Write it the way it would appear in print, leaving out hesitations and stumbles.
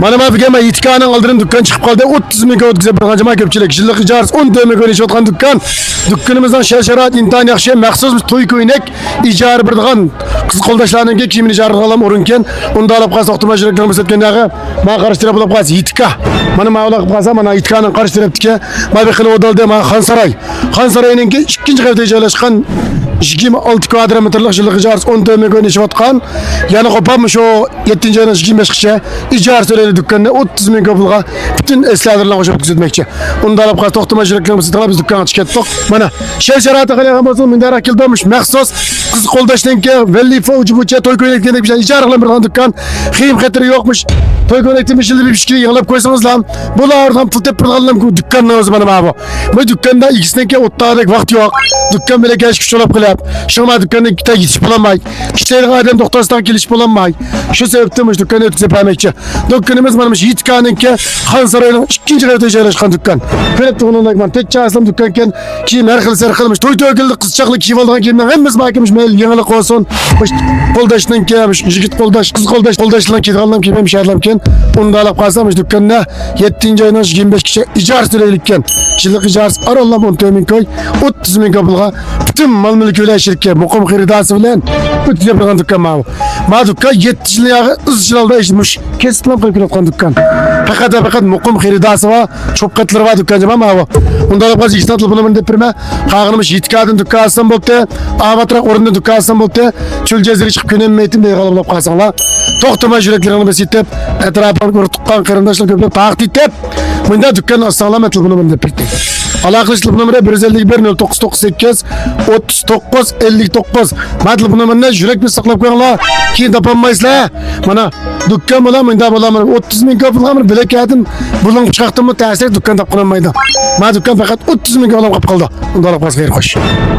Mana bu gema itkaning oldidan dükkan chiqib qoldi. 30 mingga o'tkazib bir qancha ko'pchilik yillik ijarasi 10 mingga o'ynashayotgan dükkan. Dükkanimizdan shart intan yaxshi, maxsus to'y ko'ynak ijara beradigan qiz qo'ldashlarning kiyimini ijara qilib o'rinkan. Unda olib qolsa to'xtama jiraklarimiz o'tgandagi men qarashtirib olib qolsa itka. Mana ma'lum qilib qolsa mana itkaning qarashtiribdiki. Mana qilib o'daldi mana Xonsaroy. Xonsaroyning ikkinchi qavatida joylashgan 26 kvadratmetrlik yillik ijarasi 10 mingga o'ynashayotgan. Yana qopam shu 7-oydan 25gacha ijara to'laydi dükkanni 30 mingga pulga bütün eslarlarni qo'shib o'tkazmoqchi. Unda olib qolsa to'xtama jiraklarimiz talab biz dükkanga chiqib mana shart qilgan bo'lsa menda keldirmiş maxsus qiz qo'ldashdanki Vellifa ujubucha to'y ko'ylakdan bir ijara qilingan dükkan. Xiyim xatiri yo'qmish. To'y ko'ylakdan shilib bir fikri yig'ilib qo'ysangiz-lam, bulardan pul tep turganlar bu dükkanning o'zi mana bu. Bu dükkanda ikisidan o'tdadek vaqt yo'q. Dükkan bilan kelish kuch olib qilib, shoma dükkanda ikkita yetish bo'lmay, ishlaydigan odam doktordan kelish bo'lmay. Shu sababdan bu dükkanni o'tkazib bermoqchi. Dükkanimiz mana shu Yitkaninki Xonsaroyning ikkinchi qavatida joylashgan dükkan. Ko'rib turganlar man tek chaslam dükkanken kiyim har xil sar qilmish. To'y to'gildi qizchaqli kiyib olgan kiyimdan hammasi mahkamish mayl yangilik olsun. Qo'ldashdan kelmish, yigit qo'ldash, qiz qo'ldashlar ketganlar kiyim sharlamken. Unda olib qolsam dükkanna 7-oydan 25gacha ijara to'laydigan. Yillik ijarasi aralab 10 ming koy 30 mingga pulga bütün mal mulk ulashirga muqim xaridasi bilan o'tkazib bergan dükkan mana. Ma dükkan 7 yilga izchilda ishmush kesitlam qilib kelayotgan dükkan. Faqat muqim xaridasi va cho'p qatlari va dükkan mana bu. Unda olib qolsa ishlatib buni deb berma. Qag'inimiz Yitkadin dükkansan bo'ldi. Avatroq o'rinda dükkansan bo'ldi. Cho'l jaziri chiqib ko'nammaydim deb qolib qolsanglar. To'xtama yuraklarni besitib, atrofini ko'rib qarindoshlar ko'plab taqdid deb bunda dükkan sog'lom etilib deb berdi. Aloqalashib nomeri 151 0998 39 59. Matlup nomerni yurak bilan saqlab qo'yinglar. Keyin topolmaysizlar. Mana dükkan bilan menda bo'laman 30 ming pulga bilakadim. Buning chiqaqdimi ta'sir dükkan topqolmaydi. Ma dükkan faqat 30 ming olib qoldi. Unda olib qolsa xayr xo'sh.